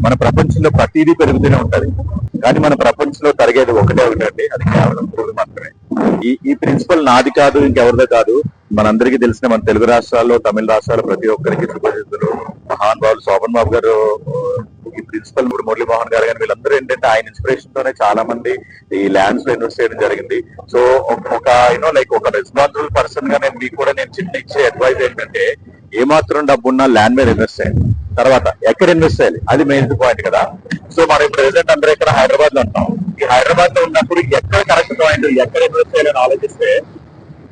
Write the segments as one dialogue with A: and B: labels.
A: మన ప్రపంచంలో ప్రతిదీ పెరుగుతూనే ఉంటది, కానీ మన ప్రపంచంలో తరిగేది ఒకటే ఒకటండి, అది కేవలం భూమి మాత్రమే. ఈ ప్రిన్సిపల్ నాది కాదు, ఇంకెవరిదో కాదు. మనందరికీ తెలిసిన మన తెలుగు రాష్ట్రాల్లో, తమిళ రాష్ట్రాల్లో ప్రతి ఒక్కరికి సుపరిచితులు మహాన్ బాబు శోభన్ బాబు గారు, ఈ ప్రిన్సిపల్ మురళీమోహన్ గారు కానీ వీళ్ళందరూ ఏంటంటే ఆయన ఇన్స్పిరేషన్ తోనే చాలా మంది ఈ ల్యాండ్స్ లో ఇన్వెస్ట్ చేయడం జరిగింది. సో ఒక లైక్ ఒక రెస్పాన్సిబుల్ పర్సన్ గా నేను మీకు కూడా నేను చిన్న ఇచ్చే అడ్వైస్ ఏంటంటే, ఏమాత్రం డబ్బున్నా ల్యాండ్ మీద ఇన్వెస్ట్ చేయండి. తర్వాత ఎక్కడ ఇన్వెస్ట్ చేయాలి అది మెయిన్ పాయింట్ కదా. సో మనం ప్రెసెంట్ అందరూ ఇక్కడ హైదరాబాద్ లో ఉంటాం. ఈ హైదరాబాద్ లో ఉన్నప్పుడు ఎక్కడ కరెక్ట్ పాయింట్ ఎక్కడ ఇన్వెస్ట్ చేయాలని ఆలోచిస్తే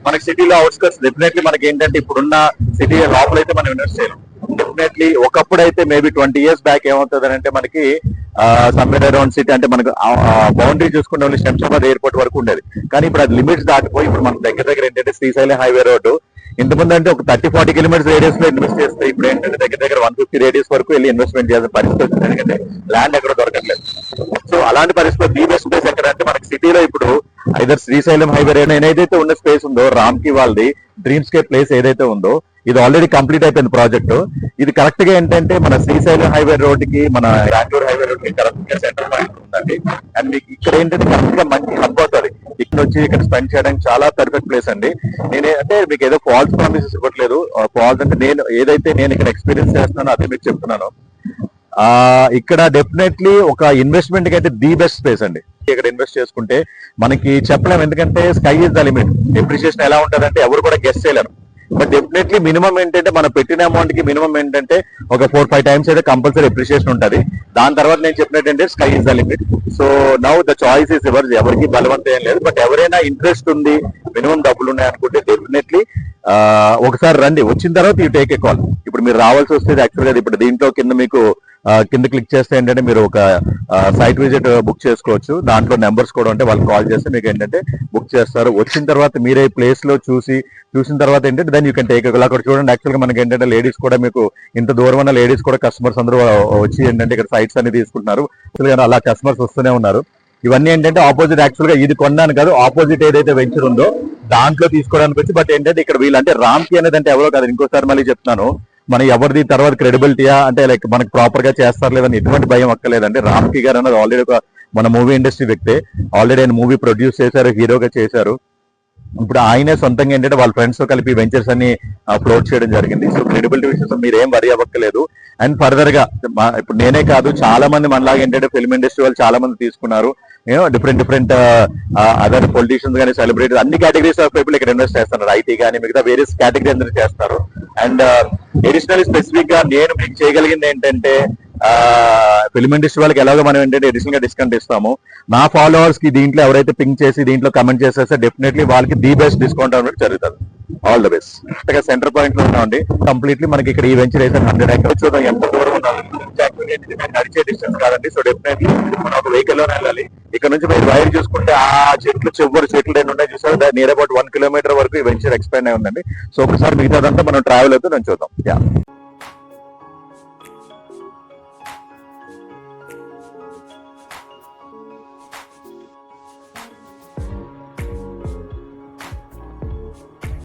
A: మనకి సిటీలో అవుట్స్కట్స్ డెఫినెట్లీ మనకి ఏంటంటే ఇప్పుడున్న సిటీ లోపల అయితే మనం ఇన్వెస్ట్ చేయాలి. డెఫినెట్లీ ఒకప్పుడు అయితే మేబీ 20 years బ్యాక్ ఏమవుతుంది అంటే మనకి సమ్వేర్ అరౌండ్ సిటీ అంటే మనకు బౌండరీ చూసుకుంటే ఓన్లీ శంషాబాద్ ఎయిర్పోర్ట్ వరకు ఉండేది. కానీ ఇప్పుడు అది లిమిట్స్ దాటిపోయి ఇప్పుడు మన దగ్గర ఏంటంటే శ్రీశైలం హైవే రోడ్డు ఇంతకుముందు అంటే ఒక 30-40 kilometers రేడియస్ లో ఇన్వెస్ట్ చేస్తే ఇప్పుడు ఏంటంటే దగ్గర 150 రేడియస్ వరకు వెళ్ళి ఇన్వెస్ట్మెంట్ చేయాల్సిన పరిస్థితి వచ్చింది, ఎందుకంటే ల్యాండ్ ఎక్కడ దొరకట్లేదు. సో అలాంటి పరిస్థితిలో ది బెస్ట్ ప్లేస్ ఎక్కడ అంటే మనకి సిటీలో ఇప్పుడు ఐదర్ శ్రీశైలం హైవే ఏదైతే ఉన్న స్పేస్ ఉందో రామ్కి వాళ్ళది డ్రీమ్ స్కేప్ ప్లేస్ ఏదైతే ఉందో ఇది ఆల్రెడీ కంప్లీట్ అయిపోయింది ప్రాజెక్టు. ఇది కరెక్ట్ గా ఏంటంటే మన శ్రీశైలం హైవే రోడ్ కి మన బెంగళూరు హైవే రోడ్ కి కరెక్ట్ గా సెంటర్ పాయింట్ ఉందండి. అండ్ మీకు ఇక్కడ ఏంటంటే కరెక్ట్ గా మంచి హబ్ అవుతుంది. ఇక్కడ వచ్చి ఇక్కడ స్పెండ్ చేయడానికి చాలా పర్ఫెక్ట్ ప్లేస్ అండి. నేనే అంటే మీకు ఏదో ఫాల్స్ ప్రామిసెస్ ఇవ్వట్లేదు. ఫాల్స్ అంటే నేను ఇక్కడ ఎక్స్పీరియన్స్ చేస్తున్నాను అదే మీకు చెప్తున్నాను. ఇక్కడ డెఫినెట్లీ ఒక ఇన్వెస్ట్మెంట్ కి అయితే ది బెస్ట్ స్పేస్ అండి. ఇక్కడ ఇన్వెస్ట్ చేసుకుంటే మనకి చెప్పలేము, ఎందుకంటే sky is the limit. Depreciation ఎలా ఉంటుందంటే ఎవరు కూడా గెస్ చేయలేరు. బట్ డెఫినెట్లీ మినిమం ఏంటంటే మనం పెట్టిన అమౌంట్ కి మినిమం ఏంటంటే ఒక 4-5 times అయితే కంపల్సరీ అప్రిషియేషన్ ఉంటుంది. దాని తర్వాత నేను చెప్పినట్టు sky is the limit. So now the choice is ever, ఎవరికి బలవంతం ఏం లేదు. బట్ ఎవరైనా ఇంట్రెస్ట్ ఉంది, మినిమం డబ్బులు ఉన్నాయి అనుకుంటే డెఫినెట్లీ ఒకసారి రండి. వచ్చిన తర్వాత యూ టేక్ ఏ కాల్. ఇప్పుడు మీరు రావాల్సి వస్తుంది యాక్చువల్గా ఇప్పుడు దీంట్లో కింద మీకు కింద క్లిక్ చేస్తే ఏంటంటే మీరు ఒక సైట్ విజిట్ బుక్ చేసుకోవచ్చు. దాంట్లో నెంబర్స్ కూడా ఉంటే వాళ్ళు కాల్ చేస్తే మీకు ఏంటంటే బుక్ చేస్తారు. వచ్చిన తర్వాత మీరే ప్లేస్ లో చూసిన తర్వాత ఏంటంటే దాన్ని యూ కెన్ టేక్ అక్కడ చూడండి. యాక్చువల్గా మనకి ఏంటంటే లేడీస్ కూడా మీకు ఇంత దూరం ఉన్న లేడీస్ కూడా కస్టమర్స్ అందరూ వచ్చి ఏంటంటే ఇక్కడ సైట్స్ అన్ని తీసుకుంటున్నారు. అలా కస్టమర్స్ వస్తూనే ఉన్నారు. ఇవన్నీ ఏంటంటే ఆపోజిట్ యాక్చువల్గా ఇది కొన్నాను కాదు, ఆపోజిట్ ఏదైతే వెంచర్ ఉందో దాంట్లో తీసుకోవడానికి వచ్చి. బట్ ఏంటంటే ఇక్కడ వీళ్ళు అంటే రామ్కి అనేది అంటే ఎవరో కాదు, ఇంకోసారి మళ్ళీ చెప్తున్నాను, మన ఎవరిది తర్వాత క్రెడిబిలిటీయా అంటే లైక్ మనకు ప్రాపర్ గా చేస్తారు లేదని ఎటువంటి భయం అక్కర్లేదండి. రామ్కి గారు అన్నది ఆల్రెడీ ఒక మన మూవీ ఇండస్ట్రీ వ్యక్తే. ఆల్రెడీ ఆయన మూవీ ప్రొడ్యూస్ చేశారు, హీరోగా చేశారు. ఇప్పుడు ఆయనే సొంతంగా ఏంటంటే వాళ్ళ ఫ్రెండ్స్ తో కలిపి వెంచర్స్ అన్ని ఫ్లోట్ చేయడం జరిగింది. సో క్రెడిబిలిటీ విషయంలో మీరు ఏం వరి అవ్వక్కలేదు. అండ్ ఫర్దర్ గా ఇప్పుడు నేనే కాదు చాలా మంది మనలాగా ఏంటంటే ఫిల్మ్ ఇండస్ట్రీ వాళ్ళు చాలా మంది తీసుకున్నారు. డిఫరెంట్ అదర్ పొలిటీషియన్స్ కానీ సెలబ్రిటీస్ అన్ని కేటగిరీస్ ఆఫ్ పీపుల్ ఇక్కడ ఇన్వెస్ట్ చేస్తున్నారు. ఐటీ కానీ మిగతా వేరియస్ కేటగిరీ అందరూ చేస్తారు. అండ్ ఎడిషనల్ స్పెసిఫిక్ గా నేను మీకు చేయగలిగింది ఏంటంటే ఫిల్మ్ ఇండస్ట్రీ వాళ్ళకి ఎలాగో మనం ఏంటంటే అడిషనల్ గా డిస్కౌంట్ ఇస్తాము. నా ఫాలోవర్స్ కి దీంట్లో ఎవరైతే పింక్ చేసి దీంట్లో కమెంట్ చేసేస్తే డెఫినెట్లీ వాళ్ళకి ది బెస్ట్ డిస్కౌంట్ అనేది జరుగుతుంది. All the best. Centre point లో ఉన్నామండి కంప్లీట్లీ. మనకి ఇక్కడ ఈ వెంచర్ అయితే 100 acres చూద్దాం ఎంత దూరం ఉన్నాం. నడిచే డిస్టెన్స్ కాదండి. సో డెఫినెట్లీ మనం ఒక వెహికల్ లోనే వెళ్ళాలి. ఇక్కడ నుంచి మీరు వైర్ చూసుకుంటే ఆ చెట్లు చివరి చెట్లు ఏమి ఉన్నాయి చూసారు, నియర్ అబౌట్ 1 kilometer వరకు ఈ వెంచర్ ఎక్స్పాండ్ అయి ఉందండి. సో ఒకసారి మిగతాదంతా మనం ట్రావెల్ అవుతూ నేను చూద్దాం.